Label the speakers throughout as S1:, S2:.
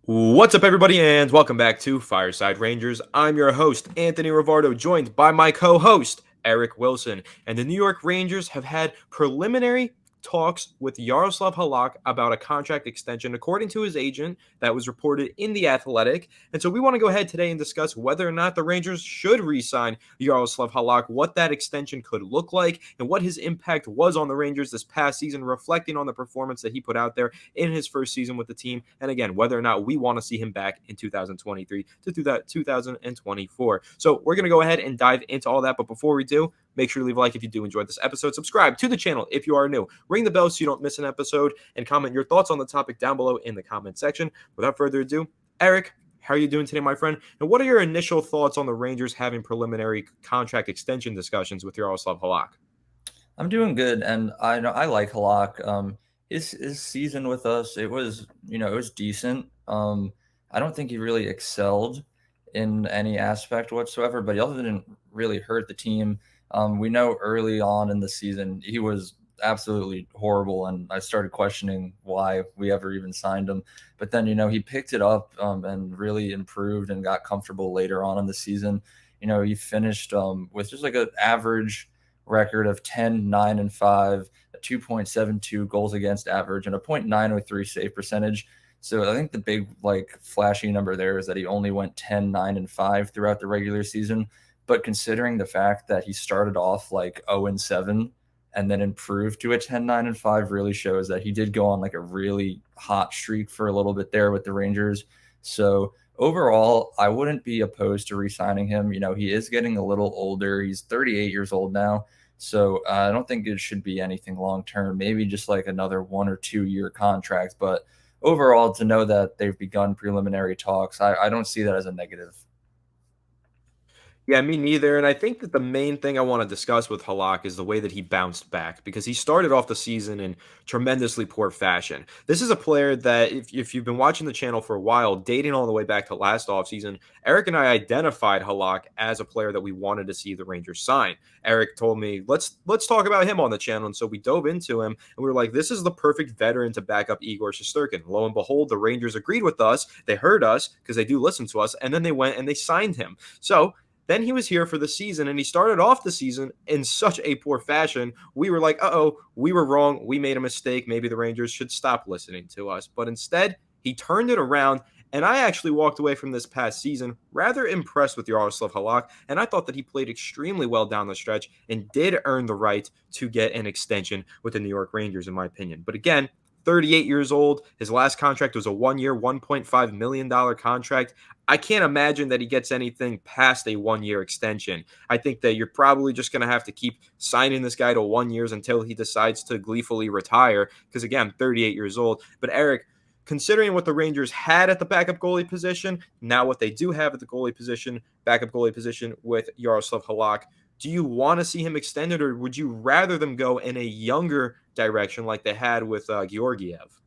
S1: What's up, everybody, and welcome back to Fireside Rangers. I'm your host, Anthony Rivardo, joined by my co host, Eric Wilson. And the New York Rangers have had preliminary talks with Jaroslav Halak about a contract extension, according to his agent, that was reported in The Athletic. And so we want to go ahead today and discuss whether or not the Rangers should re sign Jaroslav Halak, what that extension could look like, and what his impact was on the Rangers this past season, reflecting on the performance that he put out there in his first season with the team. And again, whether or not we want to see him back in 2023 to 2024. So we're going to go ahead and dive into all that. But before we do, make sure to leave a like if you do enjoy this episode. Subscribe to the channel if you are new. Ring the bell so you don't miss an episode, and comment your thoughts on the topic down below in the comment section. Without further ado, Eric, how are you doing today, my friend? And what are your initial thoughts on the Rangers having preliminary contract extension discussions with Jaroslav Halak?
S2: I'm doing good, and I know I like Halak. His season with us, it was decent. I don't think he really excelled in any aspect whatsoever, but he also didn't really hurt the team. We know early on in the season he was absolutely horrible, and I started questioning why we ever even signed him. But then he picked it up and really improved and got comfortable later on in the season. He finished with just like an average record of 10, 9, and 5, a 2.72 goals against average, and a .903 save percentage. So I think the big, flashy number there is that he only went 10, 9, and 5 throughout the regular season. But considering the fact that he started off like 0 and 7 and then improved to a 10, 9, and 5 really shows that he did go on like a really hot streak for a little bit there with the Rangers. So overall, I wouldn't be opposed to re-signing him. He is getting a little older. He's 38 years old now. So I don't think it should be anything long term, maybe just like another 1 or 2 year contract. But overall, to know that they've begun preliminary talks, I don't see that as a negative.
S1: Yeah, me neither. And I think that the main thing I want to discuss with Halak is the way that he bounced back, because he started off the season in tremendously poor fashion. This is a player that, if you've been watching the channel for a while, dating all the way back to last offseason, Eric and I identified Halak as a player that we wanted to see the Rangers sign. Eric told me, let's talk about him on the channel. And so we dove into him, and we were like, this is the perfect veteran to back up Igor Shesterkin. Lo and behold, the Rangers agreed with us. They heard us because they do listen to us. And then they went and they signed him. So then he was here for the season, and he started off the season in such a poor fashion. We were like, uh-oh, we were wrong. We made a mistake. Maybe the Rangers should stop listening to us. But instead, he turned it around, and I actually walked away from this past season rather impressed with Jaroslav Halak, and I thought that he played extremely well down the stretch and did earn the right to get an extension with the New York Rangers, in my opinion. But again, 38 years old. His last contract was a 1 year, $1.5 million contract. I can't imagine that he gets anything past a 1 year extension. I think that you're probably just going to have to keep signing this guy to 1 year until he decides to gleefully retire. Because again, 38 years old. But Eric, considering what the Rangers had at the backup goalie position, now what they do have at the goalie position, backup goalie position with Jaroslav Halak, do you want to see him extended, or would you rather them go in a younger direction like they had with Georgiev?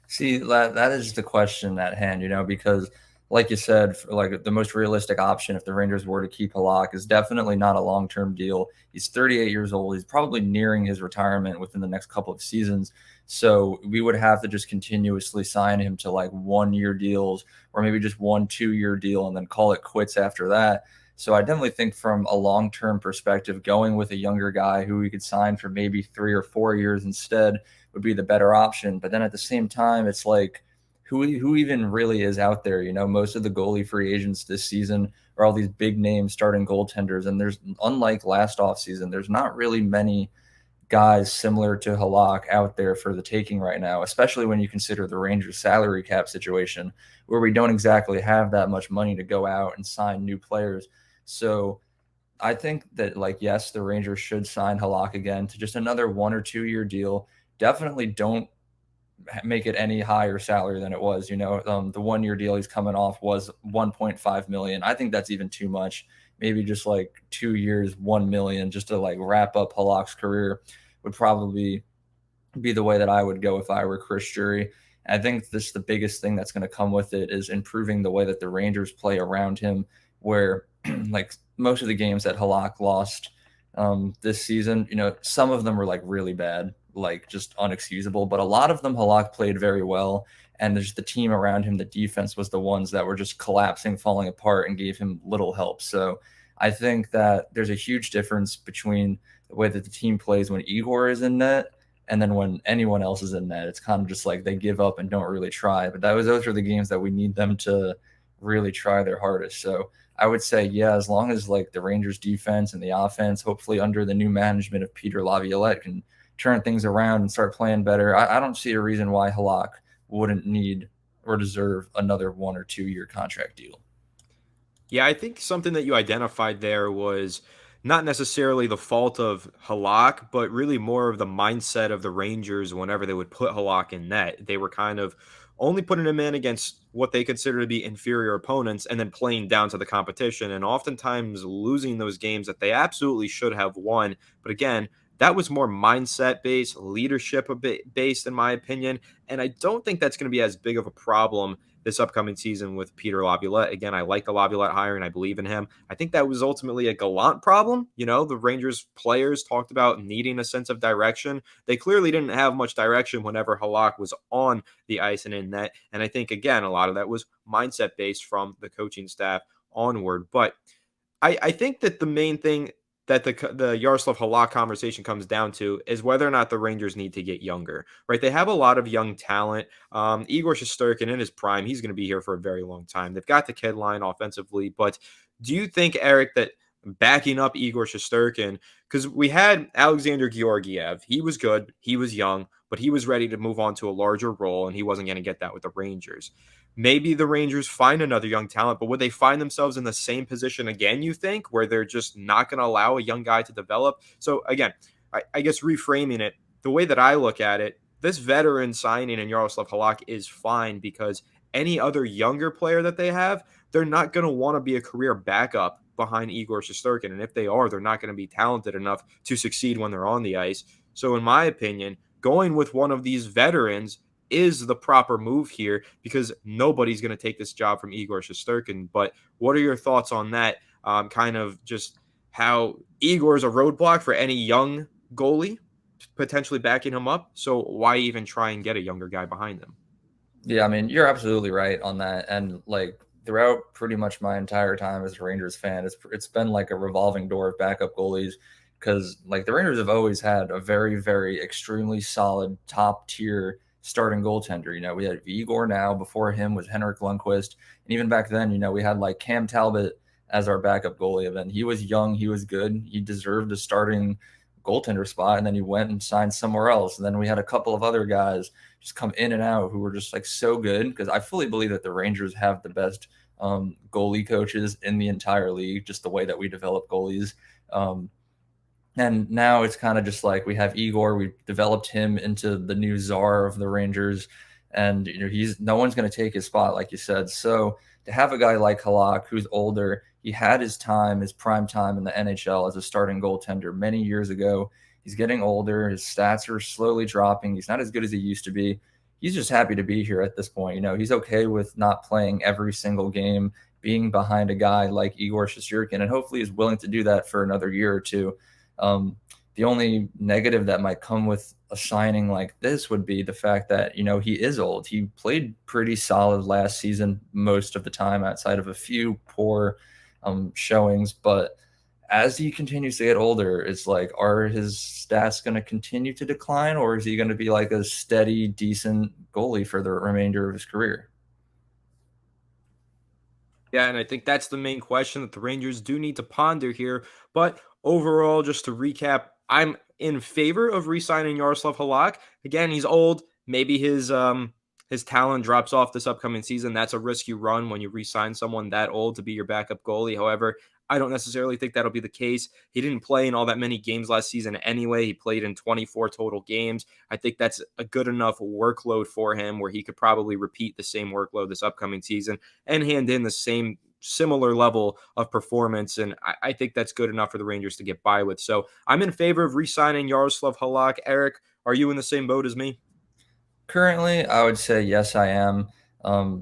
S2: See, that is the question at hand, because like you said, like the most realistic option if the Rangers were to keep Halak is definitely not a long-term deal. He's 38 years old. He's probably nearing his retirement within the next couple of seasons. So we would have to just continuously sign him to like 1 year deals, or maybe just 1 2 year deal and then call it quits after that. So I definitely think from a long-term perspective, going with a younger guy who we could sign for maybe 3 or 4 years instead would be the better option. But then at the same time, it's like, who even really is out there? Most of the goalie free agents this season are all these big name starting goaltenders. And there's, unlike last offseason, there's not really many guys similar to Halak out there for the taking right now, especially when you consider the Rangers salary cap situation, where we don't exactly have that much money to go out and sign new players. So I think that, yes, the Rangers should sign Halak again to just another 1 or 2 year deal. Definitely don't make it any higher salary than it was. The 1 year deal he's coming off was 1.5 million. I think that's even too much. Maybe just like 2 years, 1 million, just to like wrap up Halak's career would probably be the way that I would go if I were Chris Drury. I think this the biggest thing that's going to come with it is improving the way that the Rangers play around him, where like most of the games that Halak lost this season. Some of them were like really bad, like just unexcusable, but a lot of them Halak played very well. And there's the team around him, the defense was the ones that were just collapsing, falling apart, and gave him little help. So I think that there's a huge difference between the way that the team plays when Igor is in net and then when anyone else is in net. It's kind of just like they give up and don't really try. But those are the games that we need them to really try their hardest. So I would say, yeah, as long as like the Rangers defense and the offense, hopefully under the new management of Peter Laviolette, can turn things around and start playing better, I don't see a reason why Halak wouldn't need or deserve another 1 or 2 year contract deal.
S1: Yeah, I think something that you identified there was not necessarily the fault of Halak, but really more of the mindset of the Rangers whenever they would put Halak in net. They were kind of only putting him in against what they consider to be inferior opponents and then playing down to the competition and oftentimes losing those games that they absolutely should have won. But again, that was more mindset based, leadership based, in my opinion. And I don't think that's going to be as big of a problem this upcoming season with Peter Laviolette. Again, I like the Laviolette hire and I believe in him. I think that was ultimately a Gallant problem. The Rangers players talked about needing a sense of direction. They clearly didn't have much direction whenever Halak was on the ice and in net. And I think, again, a lot of that was mindset based from the coaching staff onward. But I think that the main thing that the Jaroslav Halak conversation comes down to is whether or not the Rangers need to get younger, right? They have a lot of young talent. Igor Shesterkin in his prime, he's going to be here for a very long time. They've got the kid line offensively, but do you think, Eric, that backing up Igor Shesterkin, because we had Alexander Georgiev, he was good, he was young, but he was ready to move on to a larger role, and he wasn't going to get that with the Rangers. Maybe the Rangers find another young talent, but would they find themselves in the same position again, you think, where they're just not going to allow a young guy to develop? So, again, I guess reframing it, the way that I look at it, this veteran signing in Jaroslav Halak is fine because any other younger player that they have, they're not going to want to be a career backup behind Igor Shesterkin. And if they are, they're not going to be talented enough to succeed when they're on the ice. So, in my opinion, going with one of these veterans is the proper move here because nobody's going to take this job from Igor Shesterkin. But what are your thoughts on that? Kind of just how Igor is a roadblock for any young goalie potentially backing him up. So why even try and get a younger guy behind him?
S2: Yeah, I mean, you're absolutely right on that. And like throughout pretty much my entire time as a Rangers fan, it's been like a revolving door of backup goalies because like the Rangers have always had a very, very extremely solid top tier starting goaltender. We had Igor now, before him was Henrik Lundqvist. And even back then, we had like Cam Talbot as our backup goalie. And he was young, he was good, he deserved a starting goaltender spot, and then he went and signed somewhere else. And then we had a couple of other guys just come in and out who were just like so good, because I fully believe that the Rangers have the best goalie coaches in the entire league, just the way that we develop goalies. Um, and now it's kind of just like we have Igor, we developed him into the new czar of the Rangers, and he's no one's going to take his spot, like you said. So to have a guy like Halak, who's older, he had his time, his prime time in the NHL as a starting goaltender many years ago. He's getting older. His stats are slowly dropping. He's not as good as he used to be. He's just happy to be here at this point. He's okay with not playing every single game, being behind a guy like Igor Shesterkin, and hopefully is willing to do that for another year or two. The only negative that might come with a signing like this would be the fact that, he is old. He played pretty solid last season most of the time, outside of a few poor showings. But as he continues to get older, it's like, are his stats going to continue to decline, or is he going to be like a steady, decent goalie for the remainder of his career?
S1: Yeah, and I think that's the main question that the Rangers do need to ponder here. But overall, just to recap, I'm in favor of re-signing Jaroslav Halak. Again, he's old. Maybe his talent drops off this upcoming season. That's a risk you run when you re-sign someone that old to be your backup goalie. However, I don't necessarily think that'll be the case. He didn't play in all that many games last season anyway. He played in 24 total games. I think that's a good enough workload for him where he could probably repeat the same workload this upcoming season and hand in the same similar level of performance. And I think that's good enough for the Rangers to get by with. So I'm in favor of re-signing Jaroslav Halak. Eric, are you in the same boat as me?
S2: Currently, I would say yes, I am.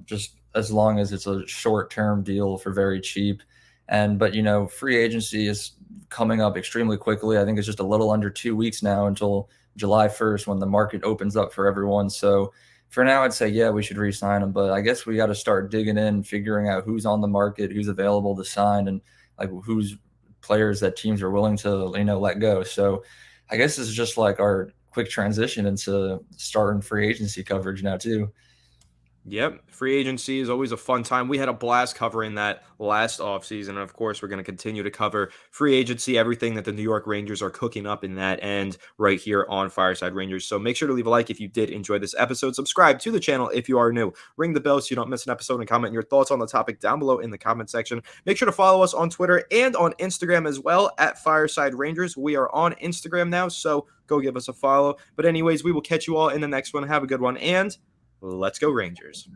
S2: Just as long as it's a short-term deal for very cheap. But free agency is coming up extremely quickly. I think it's just a little under 2 weeks now until July 1st when the market opens up for everyone. So for now, I'd say, yeah, we should re-sign him. But I guess we got to start digging in, figuring out who's on the market, who's available to sign, and like who's players that teams are willing to, let go. So I guess this is just like our quick transition into starting free agency coverage now too.
S1: Yep, free agency is always a fun time. We had a blast covering that last offseason. And of course, we're going to continue to cover free agency, everything that the New York Rangers are cooking up in that end right here on Fireside Rangers. So make sure to leave a like if you did enjoy this episode. Subscribe to the channel if you are new. Ring the bell so you don't miss an episode, and comment your thoughts on the topic down below in the comment section. Make sure to follow us on Twitter and on Instagram as well at Fireside Rangers. We are on Instagram now, so go give us a follow. But anyways, we will catch you all in the next one. Have a good one, and let's go Rangers.